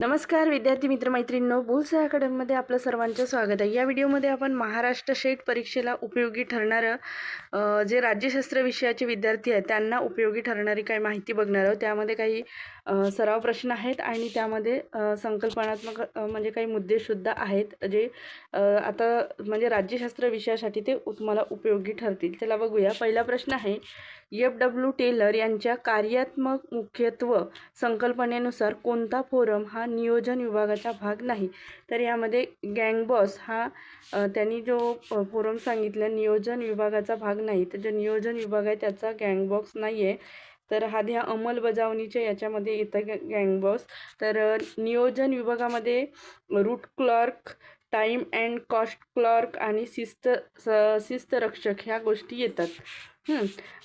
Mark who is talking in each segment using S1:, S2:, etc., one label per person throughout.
S1: नमस्कार विद्यार्थी मित्रमैत्रिणींनो, बुल्स अकॅडमीमध्ये आपलं सर्वांचं स्वागत आहे। या व्हिडिओमध्ये आपण महाराष्ट्र शेट परीक्षेला उपयोगी ठरणारं जे राज्यशास्त्र विषयाचे विद्यार्थी आहेत त्यांना उपयोगी ठरणारी काही माहिती बघणार आहोत। त्यामध्ये काही सराव प्रश्न आहेत आणि त्यामध्ये संकल्पनात्मक म्हणजे काही मुद्देसुद्धा आहेत जे आता म्हणजे राज्यशास्त्र विषयासाठी ते तुम्हाला उपयोगी ठरतील। चला बघूया। पहिला प्रश्न आहे, F.W. टेलर यांच्या कार्यात्मक मुख्यत्व संकल्पनेनुसार कोणता फोरम हा नियोजन विभागाचा भाग नाही? तर यामध्ये गँग बॉस हा त्यांनी जो फोरम सांगितला नियोजन विभागाचा भाग नाही, तर जो नियोजन विभाग आहे त्याचा गँग बॉक्स नाही आहे। तर हा ह्या अंमलबजावणीच्या याच्यामध्ये येतं गँग बॉस। तर नियोजन विभागामध्ये route clerk, time and cost clerk आणि शिस्तरक्षक ह्या गोष्टी येतात।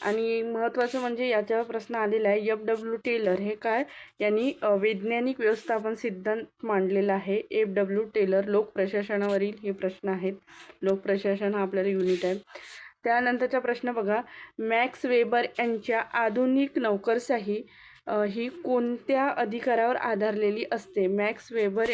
S1: आणि महत्त्वाचं म्हणजे याच्यावर प्रश्न आलेला आहे, F.W. टेलर हे काय, यांनी वैज्ञानिक व्यवस्थापन सिद्धांत मांडलेला आहे। F.W. टेलर लोकप्रशासनावरील हे प्रश्न आहेत। लोकप्रशासन हा आपल्याला युनिट आहे। त्यानंतरचा प्रश्न बघा, मॅक्स वेबर यांच्या आधुनिक नोकरशाही ही कोणत्या अधिकारावर आधारलेली असते? मॅक्स वेबर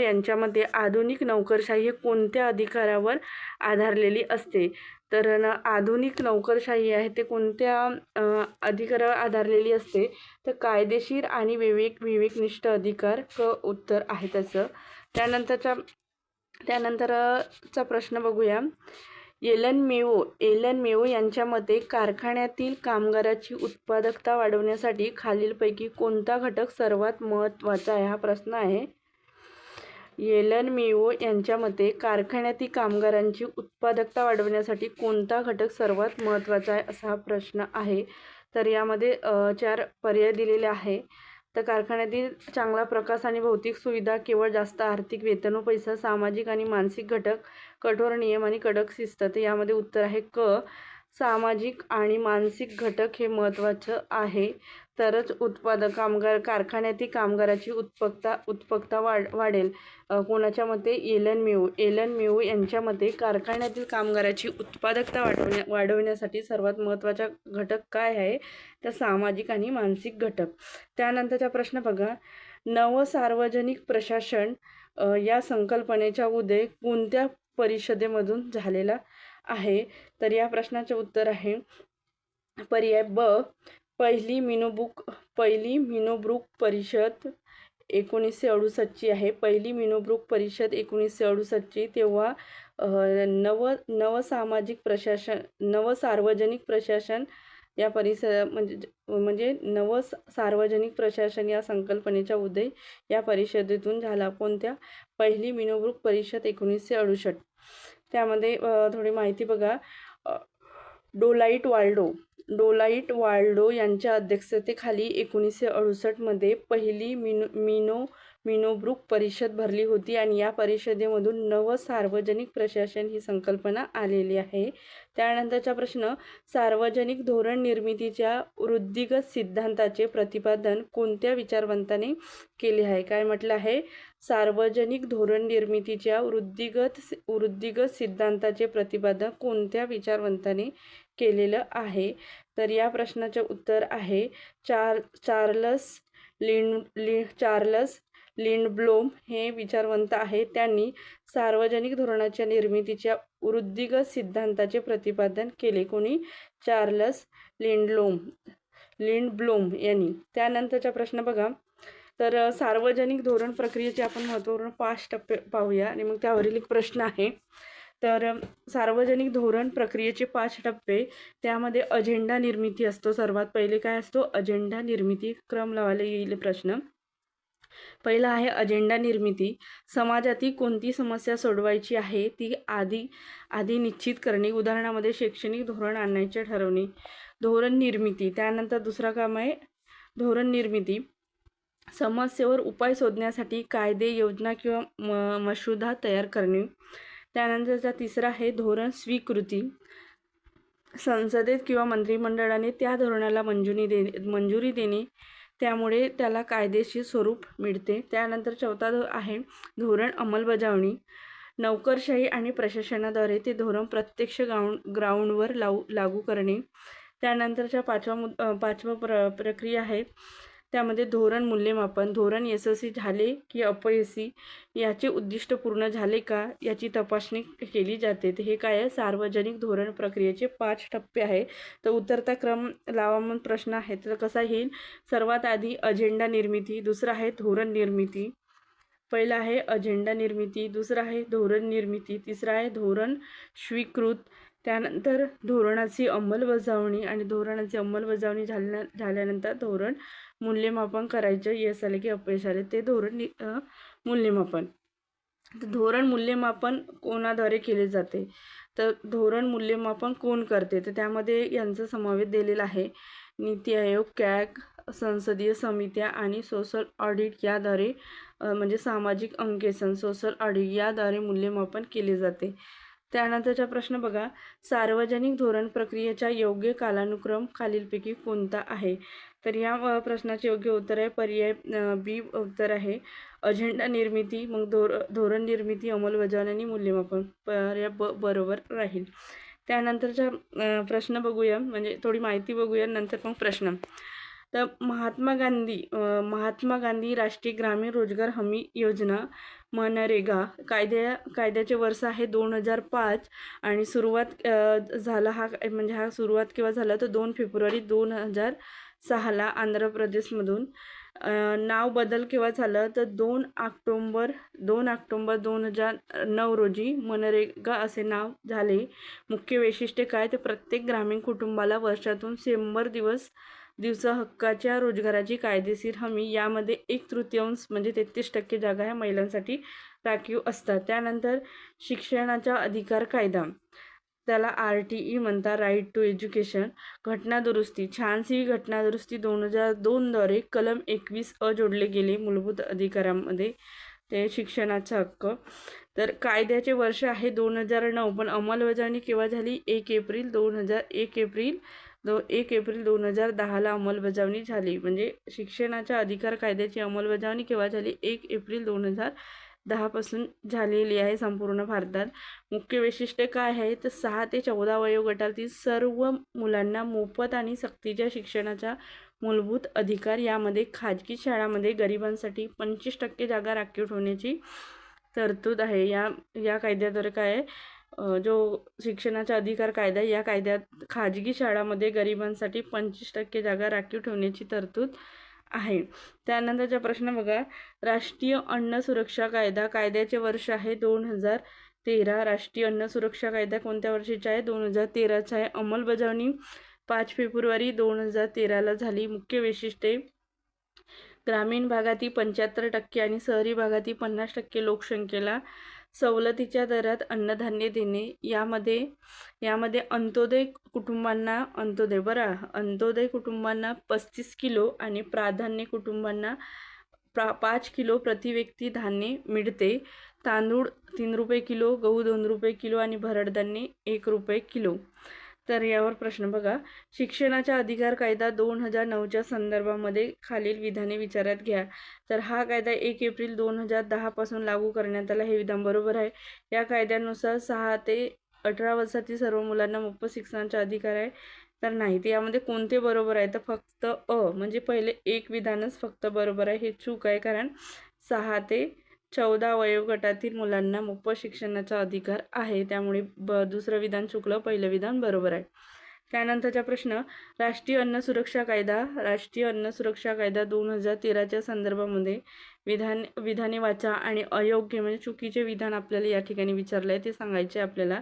S1: यांच्या मते आधुनिक नोकरशाही हे कोणत्या अधिकारावर आधारलेली असते? तर आधुनिक नोकरशाही आहे ते कोणत्या अधिकारावर आधारलेली असते? तर कायदेशीर आणि विवेकनिष्ठ अधिकार उत्तर आहे त्याचं। त्यानंतरचा प्रश्न बघूया। एलन मेवो यांच्या मते कारखान्यातील कामगाराची उत्पादकता वाढवण्यासाठी खालीलपैकी कोणता घटक सर्वात महत्त्वाचा आहे? हा प्रश्न आहे। एलन मेवो यांच्या मते कारखान्यातील कामगारांची उत्पादकता वाढवण्यासाठी कोणता घटक सर्वात महत्त्वाचा आहे, असा हा प्रश्न आहे। तर यामध्ये 4 पर्याय दिलेले आहे। तर कारखान्यातील चांगला प्रकाश आणि भौतिक सुविधा, केवळ जास्त आर्थिक वेतन व पैसा, सामाजिक आणि मानसिक घटक, कठोर नियम आणि कडक शिस्त। तर यामध्ये उत्तर आहे क, सामाजिक आणि मानसिक घटक हे महत्त्वाचं आहे। तरच कारखान्यातील कामगाराची उत्पादकता वाढेल। कोणाच्या मते? एलन मेवो यांच्या मते कारखान्यातील कामगाराची उत्पादकता वाढवण्यासाठी सर्वात महत्त्वाचा घटक काय आहे? तर सामाजिक आणि मानसिक घटक। त्यानंतरचा प्रश्न बघा, नवसार्वजनिक प्रशासन या संकल्पनेचा उदय कोणत्या परिषदेमधून झालेला आहे? तर या प्रश्नाचे उत्तर आहे पर्याय ब, पहिली मिनोब्रुक परिषद 1968ची आहे। पहिली मिनोब्रुक परिषद 1968ची। तेव्हा नवसार्वजनिक प्रशासन या नवसार्वजनिक प्रशासन या संकल्पनेचा उदय या परिषदेतून झाला। कोणत्या? पहिली मिनोब्रुक परिषद 1968। त्यामध्ये थोडी माहिती बघा। डोलाइट वाल्डो यांच्या अध्यक्षतेखाली 1968 मध्ये पहिली मिनोब्रुक परिषद भरली होती आणि या परिषदेमधून नवसार्वजनिक प्रशासन ही संकल्पना आलेली आहे। त्यानंतरचा प्रश्न, सार्वजनिक धोरण निर्मितीच्या वृद्धिगत सिद्धांताचे प्रतिपादन कोणत्या विचारवंताने केले आहे? काय म्हटलं आहे? सार्वजनिक धोरण निर्मितीच्या वृद्धिगत सिद्धांताचे प्रतिपादन कोणत्या विचारवंताने केलेलं आहे? तर या प्रश्नाचे उत्तर आहे चार्लस लिंडब्लोम हे विचारवंत आहे। त्यांनी सार्वजनिक धोरणाच्या निर्मितीच्या वृद्धिगत सिद्धांताचे प्रतिपादन केले। कोणी? चार्लस लिंडब्लोम यांनी। त्यानंतरचा प्रश्न बघा, तर सार्वजनिक धोरण प्रक्रियेचे आपण महत्त्वपूर्ण 5 टप्पे पाहूया आणि मग त्यावरील एक प्रश्न आहे। तर सार्वजनिक धोरण प्रक्रियेचे 5 टप्पे, त्यामध्ये अजेंडा निर्मिती असतो। सर्वात पहिले काय असतो? अजेंडा निर्मिती। क्रम लावायला येईल प्रश्न। पहिला आहे अजेंडा निर्मिती। समाजातील कोणती समस्या सोडवायची आहे ती आधी निश्चित करणे। उदाहरणामध्ये शैक्षणिक धोरण आणायचे ठरवणे। धोरण निर्मिती। त्यानंतर दुसरा काम आहे धोरण निर्मिती, समस्येवर उपाय शोधण्यासाठी कायदे, योजना किंवा मसुदा तयार करणे। त्यानंतरचा तिसरा आहे धोरण स्वीकृती। संसदेत किंवा मंत्रिमंडळाने त्या धोरणाला मंजुरी देणे, त्यामुळे त्याला कायदेशीर स्वरूप मिळते। त्यानंतर चौथा आहे धोरण अंमलबजावणी। नोकरशाही आणि प्रशासनाद्वारे ते धोरण प्रत्यक्ष ग्राउंडवर लागू करणे। त्यानंतरच्या पाचवा प्रक्रिया आहे त्यामध्ये धोरण मूल्यमापन, धोरण यशस्वी झाले की अपयशी, याचे उद्दिष्ट पूर्ण झाले का याची तपासणी केली जाते. तर हे काय आहे, सार्वजनिक धोरण प्रक्रियेचे 5 टप्पे आहे. तर उतरता क्रम लावा म्हणून प्रश्न आहे. तर कसा येईल, सर्वात आधी अजेंडा निर्मिती, दुसरा आहे धोरण निर्मिती, पहिला आहे अजेंडा निर्मिती, दुसरा आहे धोरण निर्मिती, तिसरा आहे धोरण स्वीकृत, त्यानंतर धोरणाची अंमलबजावणी आणि धोरणाची अंमलबजावणी झाल्यानंतर धोरण मूल्यमापन करायचं, यश आले की अपयश आले ते धोरण मूल्यमापन. तर धोरण मूल्यमापन कोणाद्वारे केले जाते, तर धोरण मूल्यमापन कोण करते, तर त्यामध्ये यांचा समावेश दिलेला आहे. नीती आयोग, कॅग, संसदीय समित्या आणि सोशल ऑडिट याद्वारे म्हणजे सामाजिक अंकेक्षण, सोशल ऑडिट याद्वारे मूल्यमापन केले जाते. त्यानंतरचा प्रश्न बघा, सार्वजनिक धोरण प्रक्रियेचा योग्य कालानुक्रम खालीलपैकी कोणता आहे. तर या प्रश्नाचे योग्य उत्तर आहे पर्याय बी उत्तर आहे अजेंडा निर्मिती, मग धोरण निर्मिती, अंमलबजावणी आणि मूल्यमापन, पर्याय बरोबर राहील. त्यानंतरचा प्रश्न बघूया, म्हणजे थोडी माहिती बघूया, नंतर मग प्रश्न. तर महात्मा गांधी राष्ट्रीय ग्रामीण रोजगार हमी योजना मनरेगा कायद्याचे वर्ष आहे 2005 आणि सुरुवात झाला हा म्हणजे हा सुरुवात केव्हा झाला तर 2 फेब्रुवारी 2006ला आंध्र प्रदेशमधून. नाव बदल केव्हा झालं तर 2 ऑक्टोबर 2009 रोजी मनरेगा असे नाव झाले. मुख्य वैशिष्ट्य काय तर प्रत्येक ग्रामीण कुटुंबाला वर्षातून 100 दिवस हक्काच्या रोजगाराची कायदेशीर हमी, यामध्ये 1/3 म्हणजे 33% जागा ह्या महिलांसाठी राखीव असतात. त्यानंतर शिक्षणाचा अधिकार कायदा, त्याला RTE म्हणतात, राईट टू एज्युकेशन. घटना दुरुस्ती, छानशी घटना दुरुस्ती 2002 द्वारे कलम 21 जोडले गेले मूलभूत अधिकारांमध्ये, ते शिक्षणाचा हक्क. तर कायद्याचे वर्ष आहे 2009, पण अंमलबजावणी केव्हा झाली 1 एप्रिल 2010ला अंमलबजावणी झाली. म्हणजे शिक्षणाच्या अधिकार कायद्याची अंमलबजावणी केव्हा झाली 1 एप्रिल 2010 पासून झालेली आहे संपूर्ण भारतात. मुख्य वैशिष्ट्य काय आहे तर 6 ते 14 वयोगटातील सर्व मुलांना मोफत आणि सक्तीच्या शिक्षणाचा मूलभूत अधिकार, यामध्ये खाजगी शाळांमध्ये गरिबांसाठी 25% जागा राखीव ठेवण्याची तरतूद आहे. या कायद्याद्वारे काय आहे, जो शिक्षणाचा अधिकार कायदा, या कायद्यात खाजगी शाळांमध्ये गरिबांसाठी 25% जागा राखीव ठेवण्याची तरतूद आहे. त्यानंतरचा प्रश्न बघा, राष्ट्रीय अन्न सुरक्षा कायदा कायद्याचे वर्ष आहे 2013. राष्ट्रीय अन्न सुरक्षा कायदा कोणत्या वर्षीचा आहे 2013चा आहे. अंमलबजावणी 5 फेब्रुवारी 2013ला झाली. मुख्य वैशिष्ट्ये, ग्रामीण भागातील 75% आणि शहरी भागातील 50% लोकसंख्येला सवलतीच्या दरात अन्नधान्य देणे. यामध्ये अंत्योदय कुटुंबांना 35 किलो आणि प्राधान्य कुटुंबांना 5 किलो प्रति व्यक्ती धान्य मिळते. तांदूळ 3 रुपये किलो, गहू 2 रुपये किलो आणि भरड धान्य 1 रुपये किलो. तर यावर प्रश्न बघा, शिक्षणाचा अधिकार कायदा 2009च्या संदर्भामध्ये खालील विधाने विचारात घ्या. तर हा कायदा 1 एप्रिल 2010 पासून लागू करण्यात आला, हे विधान बरोबर आहे. या कायद्यानुसार 6 ते 18 वर्षातील सर्व मुलांना मोफत शिक्षणाचा अधिकार आहे, तर नाही. ते यामध्ये कोणते बरोबर आहे तर फक्त म्हणजे पहिले एक विधानच फक्त बरोबर आहे, हे चूक आहे. कारण 6 ते 14 वयोगटातील मुलांना मोफत शिक्षणाचा अधिकार आहे, त्यामुळे दुसरं विधान चुकलं, पहिलं विधान बरोबर आहे. त्यानंतरचा प्रश्न, राष्ट्रीय अन्न सुरक्षा कायदा 2013च्या संदर्भामध्ये विधाने वाचा आणि अयोग्य म्हणजे चुकीचे विधान आपल्याला या ठिकाणी विचारलं आहे ते सांगायचे आपल्याला.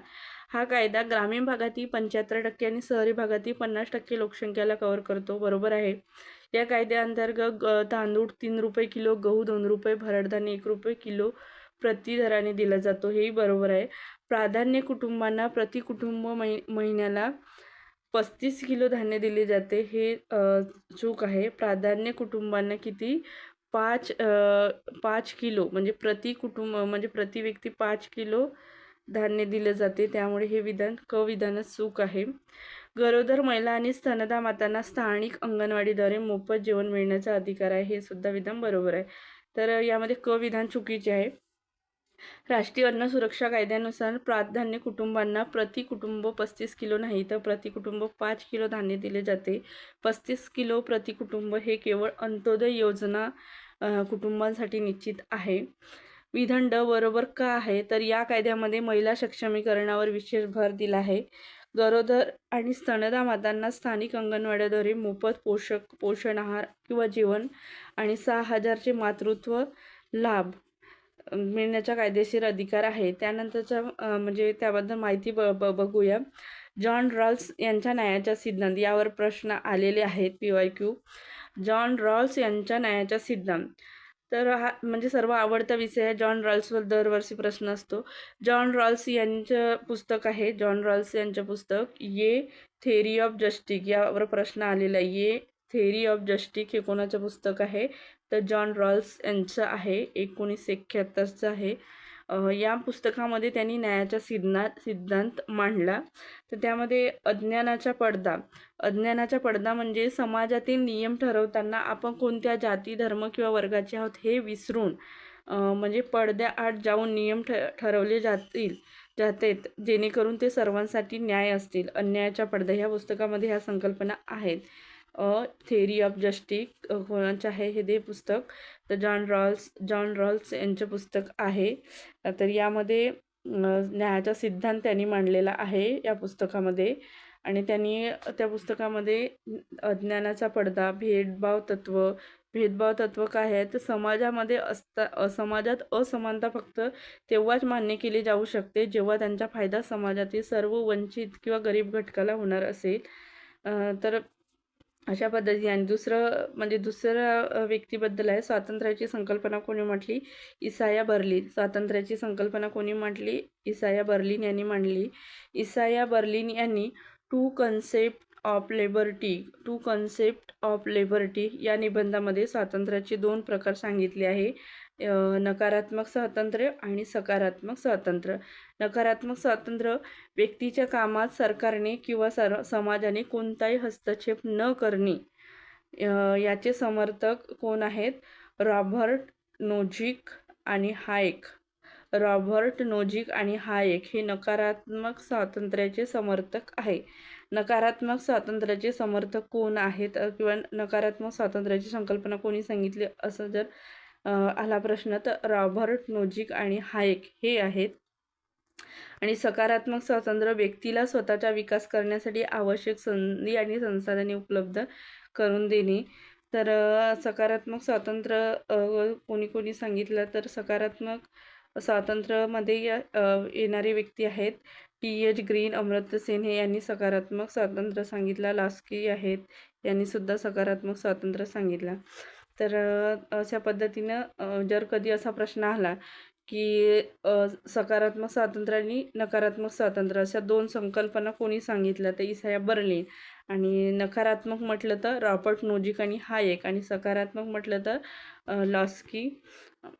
S1: हा कायदा ग्रामीण भागातील 75% आणि शहरी भागातील 50% लोकसंख्येला कव्हर करतो, बरोबर आहे. या कायद्याअंतर्गत तांदूळ 3 रुपये किलो, गहू 2 रुपये, भरड धान्य 1 रुपये किलो प्रति दराने दिला जातो, हेही बरोबर आहे. प्राधान्य कुटुंबांना प्रति कुटुंब महिन्याला 35 किलो धान्य दिले जाते, हे चूक आहे. प्राधान्य कुटुंबांना किती 5 किलो म्हणजे प्रति कुटुंब म्हणजे प्रति व्यक्ती 5 किलो धान्य दिले जाते, त्यामुळे हे विधानच चूक आहे. गरोदर महिला आणि स्तनदा मातांना स्थानिक अंगणवाडीद्वारे मोफत जेवण मिळण्याचा अधिकार आहे, हे सुद्धा विधान बरोबर आहे. तर यामध्ये विधान चुकीचे आहे. राष्ट्रीय अन्न सुरक्षा कायद्यानुसार प्राधान्य कुटुंबांना प्रति कुटुंब 35 किलो नाही तर प्रति कुटुंब 5 किलो धान्य दिले जाते. 35 किलो प्रति कुटुंब हे केवळ अंत्योदय योजना कुटुंबांसाठी निश्चित आहे. विधान ड बरोबर का आहे तर या कायद्यामध्ये महिला सक्षमीकरणावर विशेष भर दिला आहे. गरोदर आणि स्तनदा मातांना स्थानिक अंगणवाड्याद्वारे मोफत पोषण आहार किंवा जेवण आणि 6,000चे मातृत्व लाभ मिळण्याचा कायदेशीर अधिकार आहे. त्यानंतरचा म्हणजे त्याबद्दल माहिती बघूया. जॉन रॉल्स यांच्या न्यायाचा सिद्धांत यावर प्रश्न आलेले आहेत PYQ. जॉन रॉल्स यांच्या न्यायाचा सिद्धांत तर हा म्हणजे सर्व आवडता विषय आहे. जॉन रॉल्सवर दरवर्षी प्रश्न असतो. जॉन रॉल्स यांचं पुस्तक आहे. जॉन रॉल्स यांचं पुस्तक ये थेअरी ऑफ जस्टिस यावर प्रश्न आलेला आहे. ये थेअरी ऑफ जस्टिस हे कोणाचं पुस्तक आहे तर जॉन रॉल्स यांचं आहे. 1971चं आहे. या पुस्तकामध्ये त्यांनी न्यायाचा सिद्धांत मांडला. तर त्यामध्ये अज्ञानाचा पडदा म्हणजे समाजातील नियम ठरवताना आपण कोणत्या जाती धर्म किंवा वर्गाचे आहोत हे विसरून म्हणजे पडद्याआड जाऊन नियम ठरवले जातात जेणेकरून ते सर्वांसाठी न्याय असतील. अन्यायाचा पडदा ह्या पुस्तकामध्ये ह्या संकल्पना आहेत. थेअरी ऑफ जस्टिस कोणाचं आहे हे ते पुस्तक तर जॉन रॉल्स यांचं पुस्तक आहे. तर यामध्ये न्यायाचा सिद्धांत त्यांनी मांडलेला आहे या पुस्तकामध्ये. आणि त्यांनी त्या पुस्तकामध्ये अज्ञानाचा पडदा भेदभाव तत्व काय आहे तर समाजात असमानता फक्त तेव्हाच मान्य केली जाऊ शकते जेव्हा त्यांचा फायदा समाजातील सर्व वंचित किंवा गरीब घटकाला होणार असेल. तर अशा पद्धतीने दुसरं व्यक्तीबद्दल आहे. स्वातंत्र्याची संकल्पना कोणी म्हटली इसाया बर्लिन. स्वातंत्र्याची संकल्पना कोणी म्हटली इसाया बर्लिन यांनी मांडली. इसाया बर्लिन यांनी टू कन्सेप्ट ऑफ लिबर्टी या निबंधामध्ये स्वातंत्र्याचे 2 प्रकार सांगितले आहे. नकारात्मक स्वातंत्र्य आणि सकारात्मक स्वातंत्र्य. नकारात्मक स्वातंत्र्य व्यक्तीच्या कामात सरकारने किंवा समाजाने कोणताही हस्तक्षेप न करणे याचे समर्थक कोण आहेत रॉबर्ट नोझिक आणि हायेक हे नकारात्मक स्वातंत्र्याचे समर्थक आहे. नकारात्मक स्वातंत्र्याचे समर्थक कोण आहेत किंवा नकारात्मक स्वातंत्र्याची संकल्पना कोणी सांगितली असं जर आला प्रश्न तर रॉबर्ट नोझिक आणि हायेक हे आहेत. आणि सकारात्मक स्वातंत्र्य व्यक्तीला स्वतःचा विकास करण्यासाठी आवश्यक संधी आणि संसाधने उपलब्ध करून देणे. तर सकारात्मक स्वातंत्र्य कोणी सांगितलं तर सकारात्मक स्वातंत्र्यामध्ये येणारे व्यक्ती आहेत TH ग्रीन, अमर्त्य सेन हे यांनी सकारात्मक स्वातंत्र्य सांगितलं. लास्की आहेत यांनी सुद्धा सकारात्मक स्वातंत्र्य सांगितलं. तर अशा पद्धतीनं जर कधी असा प्रश्न आला की सकारात्मक स्वातंत्र्य आणि नकारात्मक स्वातंत्र्य अशा 2 संकल्पना कोणी सांगितल्या तर इसाया बर्लिन. आणि नकारात्मक म्हटलं तर रॉबर्ट नोझिक आणि हायेक. आणि सकारात्मक म्हटलं तर लास्की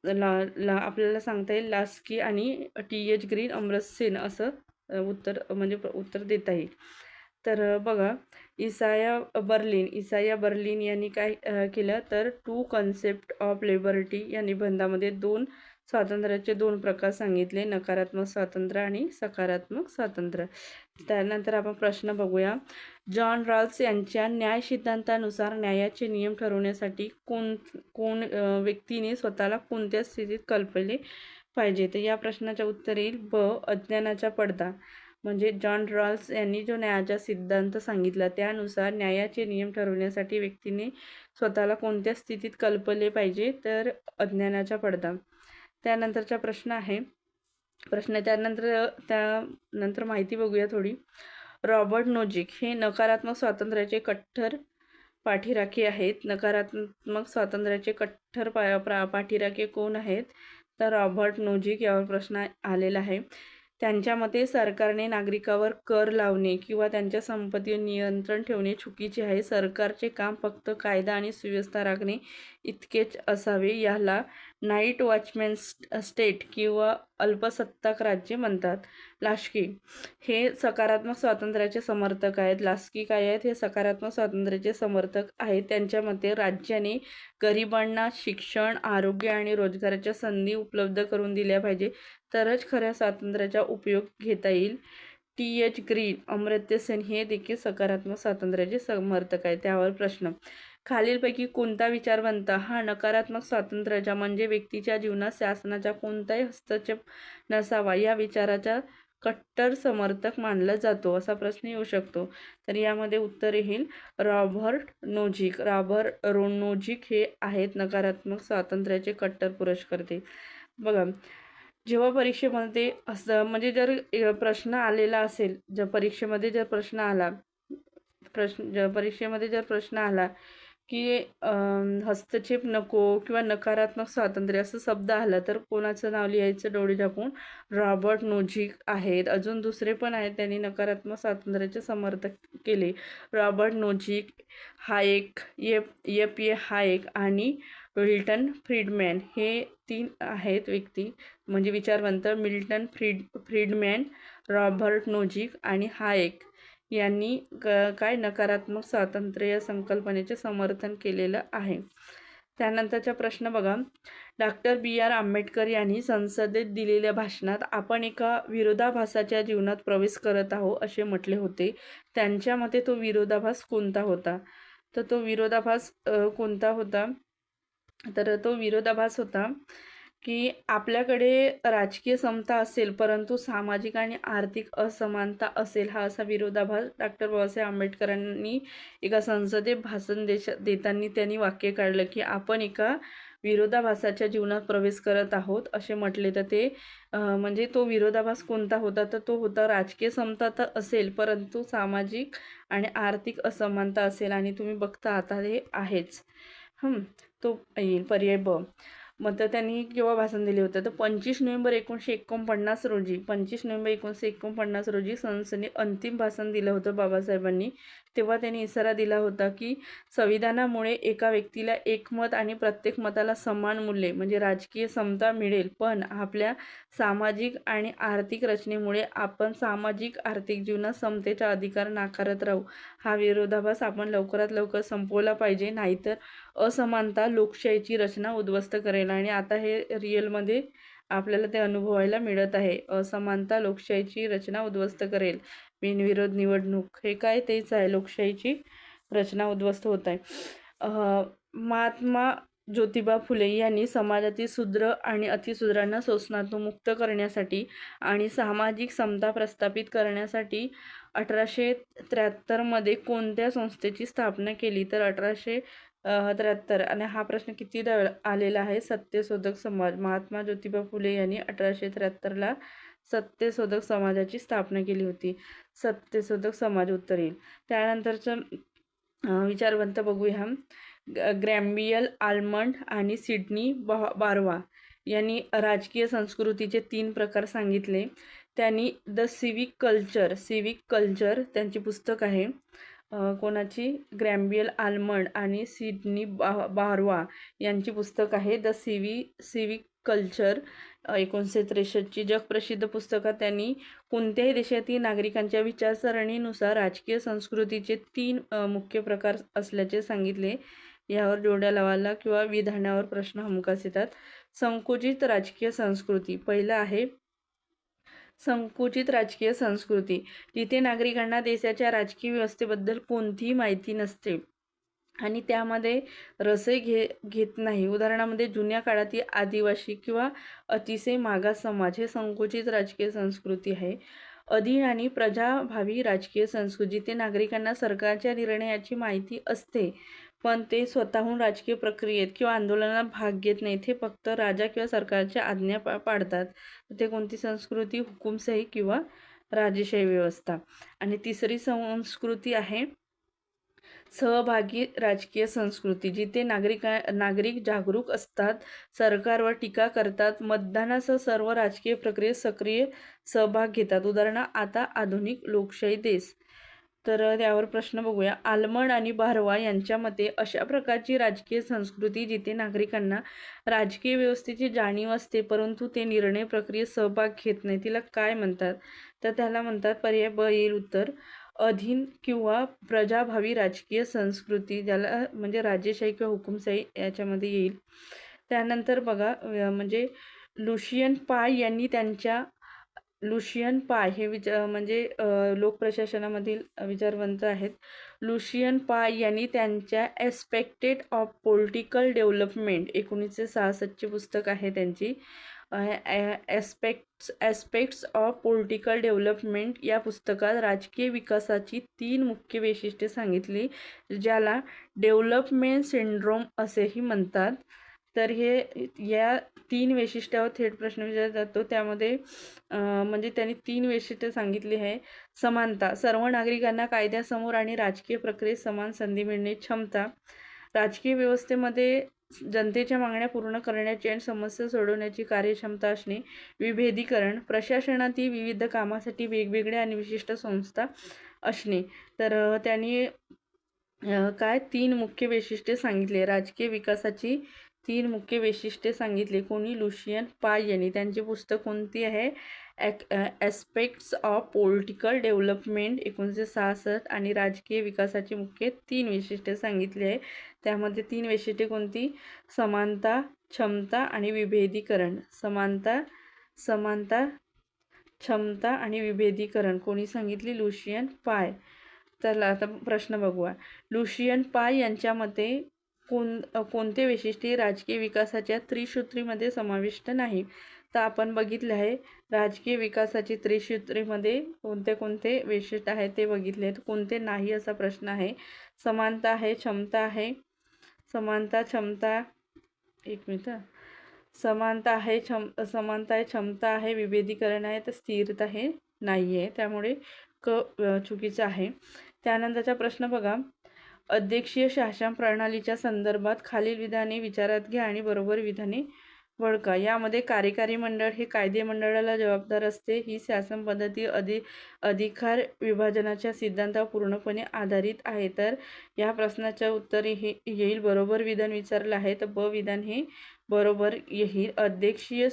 S1: आपल्याला सांगता येईल लास्की आणि TH ग्रीन, अमर्त्य सेन असं उत्तर देता येईल. तर बघा इसाया बर्लिन यांनी काय केलं तर टू कन्सेप्ट ऑफ लिबर्टी या निबंधामध्ये 2 स्वातंत्र्याचे 2 प्रकार सांगितले नकारात्मक स्वातंत्र्य आणि सकारात्मक स्वातंत्र्य. त्यानंतर आपण प्रश्न बघूया. जॉन रॉल्स यांच्या न्याय सिद्धांतानुसार न्यायाचे नियम ठरवण्यासाठी कोण व्यक्तीने स्वतःला कोणत्या स्थितीत कल्पले पाहिजे तर या प्रश्नाचे उत्तर येईल ब अज्ञानाचा पडदा. म्हणजे जॉन रॉल्स यांनी जो न्यायाचा सिद्धांत सांगितला त्यानुसार न्यायाचे नियम ठरवण्यासाठी व्यक्तीने स्वतःला कोणत्या स्थितीत कल्पले पाहिजे तर अज्ञानाचा पडदा. त्यानंतरचा प्रश्न आहे त्यानंतर माहिती बघूया थोडी. रॉबर्ट नोझिक हे नकारात्मक स्वातंत्र्याचे कट्टर पाठीराखे आहेत. नकारात्मक स्वातंत्र्याचे कट्टर पाठीराखे कोण आहेत तर रॉबर्ट नोझिक यावर प्रश्न आलेला आहे. त्यांच्या मते सरकारने नागरिकावर कर लावणे किंवा त्यांच्या संपत्तीवर नियंत्रण ठेवणे चुकीचे आहे. सरकारचे काम फक्त कायदा आणि सुव्यवस्था राखणे इतकेच असावे. याला नाईट वॉचमॅन स्टेट किंवा अल्पसत्ताक राज्य म्हणतात. लास्की हे सकारात्मक स्वातंत्र्याचे समर्थक आहेत. लास्की काय आहेत? हे सकारात्मक स्वातंत्र्याचे समर्थक आहेत. त्यांच्या मते राज्याने गरिबांना शिक्षण, आरोग्य आणि रोजगाराच्या संधी उपलब्ध करून दिल्या पाहिजे, तरच खऱ्या स्वातंत्र्याचा उपयोग घेता येईल. टी.एच. ग्रीन, अमर्त्य सेन हे देखील सकारात्मक स्वातंत्र्याचे समर्थक आहेत. त्यावर प्रश्न: खालीलपैकी कोणता विचारवंत हा नकारात्मक स्वातंत्र्याचा म्हणजे व्यक्तीच्या जीवनात शासनाचा कोणताही हस्तक्षेप नसावा या विचाराचा कट्टर समर्थक मानला जातो, असा प्रश्न येऊ शकतो. तर यामध्ये उत्तर येईल रॉबर्ट नोझिक. रॉबर्ट नोझिक हे आहेत नकारात्मक स्वातंत्र्याचे कट्टर पुरस्कर्ते. बघा, जेव्हा परीक्षेमध्ये असं म्हणजे जर प्रश्न आलेला असेल, परीक्षेमध्ये जर प्रश्न आला की हस्तक्षेप नको किंवा नकारात्मक स्वातंत्र्य असं शब्द आला तर कोणाचं नाव लिहायचं? डोळे झाकून रॉबर्ट नोझिक आहेत. अजून दुसरे पण आहेत, त्यांनी नकारात्मक स्वातंत्र्याचे समर्थक केले. रॉबर्ट नोझिक, हायेक, हायेक आणि मिल्टन फ्रीडमॅन हे 3 आहेत व्यक्ती म्हणजे विचारवंत. मिल्टन फ्रीडमॅन, रॉबर्ट नोझिक आणि हायेक यांनी काय नकारात्मक स्वातंत्र्य या संकल्पनेचे समर्थन केलेलं आहे. त्यानंतरचा प्रश्न बघा, डॉक्टर B.R. आंबेडकर यांनी संसदेत दिलेल्या भाषणात आपण एका विरोधाभासाच्या जीवनात प्रवेश करत आहोत असे म्हटले होते. त्यांच्या मते तो विरोधाभास कोणता होता? तर तो विरोधाभास कोणता होता? तर तो विरोधाभास होता की आपल्याकडे राजकीय समता असेल परंतु सामाजिक आणि आर्थिक असमानता असेल, हा असा विरोधाभास डॉक्टर बाबासाहेब आंबेडकरांनी एका संसदेत भाषण देताना त्यांनी वाक्य काढलं की आपण एका विरोधाभासाच्या जीवनात प्रवेश करत आहोत असे म्हटले. तर ते म्हणजे तो विरोधाभास कोणता होता? तर तो होता राजकीय समता तर असेल परंतु सामाजिक आणि आर्थिक असमानता असेल. आणि तुम्ही बघता आता हे आहेच. तो येईल पर्याय ब. मग तर त्यांनी केव्हा भाषण दिले होतं? तर 25 नोव्हेंबर 1949 रोजी 25 नोव्हेंबर 1949 रोजी संसदेने अंतिम भाषण दिलं होतं बाबासाहेबांनी. तेव्हा त्यांनी इशारा दिला होता की संविधानामुळे एका व्यक्तीला एक मत आणि प्रत्येक मताला समान मूल्ये म्हणजे राजकीय समता मिळेल, पण आपल्या सामाजिक आणि आर्थिक रचनेमुळे आपण सामाजिक आर्थिक जीवनात समतेचा अधिकार नाकारत राहू. हा विरोधाभास आपण लवकरात लवकर संपवला पाहिजे, नाहीतर असमानता लोकशाहीची रचना उद्ध्वस्त करेल. आणि आता हे रिअलमध्ये आपल्याला ते अनुभवायला मिळत आहे. असमानता लोकशाहीची रचना उद्ध्वस्त करेल. बिनविरोध निवडणूक हे काय? तेच आहे, लोकशाहीची रचना उद्ध्वस्त होत आहे. महात्मा ज्योतिबा फुले यांनी समाजातील शूद्र आणि अतिशूद्रांना शोषणातून मुक्त करण्यासाठी आणि सामाजिक समता प्रस्थापित करण्यासाठी 1873 मध्ये कोणत्या संस्थेची स्थापना केली? तर 1873. आणि हा प्रश्न कितीदा आलेला आहे? सत्यशोधक समाज. महात्मा ज्योतिबा फुले यांनी 1873ला सत्यशोधक समाजाची स्थापना केली होती. सत्यशोधक समाज उत्तर येईल. त्यानंतरचं विचारवंत बघूया. ग्रॅम्बियल आल्मंड आणि सिडनी बार्वा यांनी राजकीय संस्कृतीचे 3 प्रकार सांगितले. त्यांनी द सिविक कल्चर त्यांची पुस्तक आहे. कोणाची? ग्रॅम्बियल आल्मंड आणि सिडनी बार्वा यांची पुस्तक आहे द सिविक कल्चर. 1963ची जगप्रसिद्ध पुस्तकात त्यांनी कोणत्याही देशातील नागरिकांच्या विचारसरणीनुसार राजकीय संस्कृतीचे 3 मुख्य प्रकार असल्याचे सांगितले. यावर जोड्या लावायला किंवा विधानावर प्रश्न हमखास येतात. संकुचित राजकीय संस्कृती. पहिला आहे संकुचित राजकीय संस्कृती, जिथे नागरिकांना देशाच्या राजकीय व्यवस्थेबद्दल कोणतीही माहिती नसते आणि त्यामध्ये रसही घेत नाही. उदाहरणामध्ये जुन्या काळातील आदिवासी किंवा अतिशय मागास समाज हे संकुचित राजकीय संस्कृती आहे. अधीन आणि प्रजाभावी राजकीय संस्कृती, जिथे नागरिकांना सरकारच्या निर्णयाची माहिती असते पण ते स्वतःहून राजकीय प्रक्रियेत किंवा आंदोलनात भाग घेत नाहीत. हे फक्त राजा किंवा सरकारच्या आज्ञा पाळतात. ते कोणती संस्कृती? हुकुमशाही किंवा राजेशाही व्यवस्था. आणि तिसरी संस्कृती आहे सहभागी राजकीय संस्कृती, जिथे नागरिक जागरूक असतात, सरकारवर टीका करतात, मतदानासह सर्व राजकीय प्रक्रियेत सक्रिय सहभाग घेतात. उदाहरण आता आधुनिक लोकशाही देश. तर त्यावर प्रश्न बघूया. आल्मड आणि बारवा यांच्या मते अशा प्रकारची राजकीय संस्कृती जिथे नागरिकांना राजकीय व्यवस्थेची जाणीव असते परंतु ते निर्णय प्रक्रियेत सहभाग घेत नाही, तिला काय म्हणतात? तर त्याला म्हणतात, पर्याय ब येईल उत्तर, अधीन किंवा प्रजाभावी राजकीय संस्कृती, ज्याला म्हणजे राजेशाही किंवा हुकुमशाही याच्यामध्ये येईल. त्यानंतर बघा म्हणजे लुशियन पाय यांनी त्यांच्या लुशियन पाय हे म्हणजे लोकप्रशासनामधील विचारवंत आहेत. लुशियन पाय यांनी त्यांच्या एस्पेक्टेड ऑफ पॉलिटिकल डेव्हलपमेंट 1966ची पुस्तक आहे त्यांची. एस्पेक्ट्स ऑफ पॉलिटिकल डेव्हलपमेंट या पुस्तकात राजकीय विकासाची 3 मुख्य वैशिष्ट्ये सांगितली, ज्याला डेव्हलपमेंट सिंड्रोम असेही म्हणतात. तर हे या 3 वैशिष्ट्यावर थेट प्रश्न विचारला जातो. त्यामध्ये म्हणजे त्यांनी 3 वैशिष्ट्ये सांगितली आहे. समानता, सर्व नागरिकांना कायद्यासमोर आणि राजकीय प्रक्रियेत समान संधी मिळण्याची क्षमता. राजकीय व्यवस्थेमध्ये जनतेच्या मागण्या पूर्ण करण्याची आणि समस्या सोडवण्याची कार्यक्षमता असणे. विभेदीकरण, प्रशासनातील विविध कामासाठी वेगवेगळ्या आणि विशिष्ट संस्था असणे. तर त्यांनी काय 3 मुख्य वैशिष्ट्ये सांगितले, राजकीय विकासाची 3 मुख्य वैशिष्ट्ये सांगितली. कोणी? लुशियन पाय यांनी. त्यांची पुस्तक कोणती आहे? एस्पेक्ट्स ऑफ पॉलिटिकल डेव्हलपमेंट 1966 आणि राजकीय विकासाची मुख्य 3 वैशिष्ट्ये सांगितली आहे. त्यामध्ये 3 वैशिष्ट्ये कोणती? समानता, क्षमता आणि विभेदीकरण. समानता, क्षमता आणि विभेदीकरण कोणी सांगितली? लुशियन पाय. तर आता प्रश्न बघूया. लुशियन पाय यांच्या मते कोणते वैशिष्ट्ये राजकीय विकासाच्या त्रिसूत्रीमध्ये समाविष्ट नाही? तर आपण बघितले आहे राजकीय विकासाची त्रिसूत्रीमध्ये कोणते कोणते वैशिष्ट्य आहेत ते बघितले आहेत. कोणते नाही असा प्रश्न आहे. समानता आहे, क्षमता आहे, समानता, क्षमता, एक मिनिट, समानता आहे, क्षमता आहे, विभेदीकरण आहे, तर स्थिरता हे नाही आहे. त्यामुळे चुकीचं आहे. त्यानंतरचा प्रश्न बघा. अध्यक्षीय शासन प्रणालीच्या संदर्भात खालील विधाने विचारात घ्या आणि बरोबर विधाने ओळखा. यामध्ये कार्यकारी मंडळ हे कायदे मंडळाला जबाबदार असते. ही शासन पद्धती अधिकार विभाजनाच्या सिद्धांतावर पूर्णपणे आधारित आहे. तर या प्रश्नाच्या उत्तर हे येईल बरोबर विधान विचारलं आहे, तर ब विधान हे बरोबर येईल. अध्यक्षीय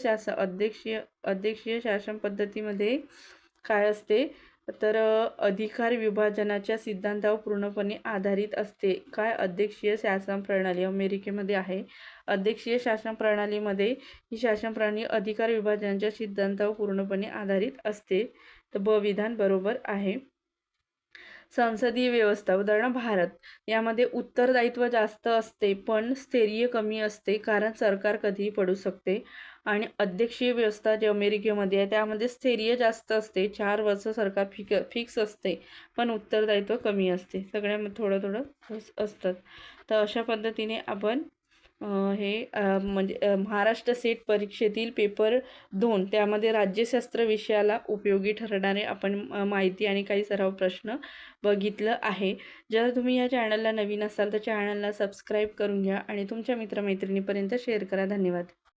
S1: शासन पद्धतीमध्ये काय असते? तर अधिकार विभाजनाच्या सिद्धांतावर पूर्णपणे आधारित असते. काय? अध्यक्षीय शासन प्रणाली अमेरिकेमध्ये आहे. अध्यक्षीय शासन प्रणालीमध्ये ही शासन प्रणाली अधिकार विभाजनाच्या सिद्धांतावर पूर्णपणे आधारित असते. तर ब विधान बरोबर आहे. संसदीय व्यवस्था, उदाहरण भारत, यामध्ये उत्तरदायित्व जास्त असते पण स्थैर्य कमी असते, कारण सरकार कधीही पडू शकते. आणि अध्यक्षीय व्यवस्था जे अमेरिकेमध्ये आहे त्यामध्ये स्थैर्य जास्त असते, 4 वर्ष सरकार फिक्स असते पण उत्तरदायित्व कमी असते. सगळ्यामध्ये थोडं थोडं असतात. तर अशा पद्धतीने आपण हे म्हणजे महाराष्ट्र सेट परीक्षेतील पेपर 2 त्यामध्ये राज्यशास्त्र विषयाला उपयोगी ठरणारे आपण माहिती आणि काही सराव प्रश्न बघितलं आहे. जर तुम्ही या चॅनलला नवीन असाल तर चॅनलला सबस्क्राईब करून घ्या आणि तुमच्या मित्रमैत्रिणीपर्यंत शेअर करा. धन्यवाद.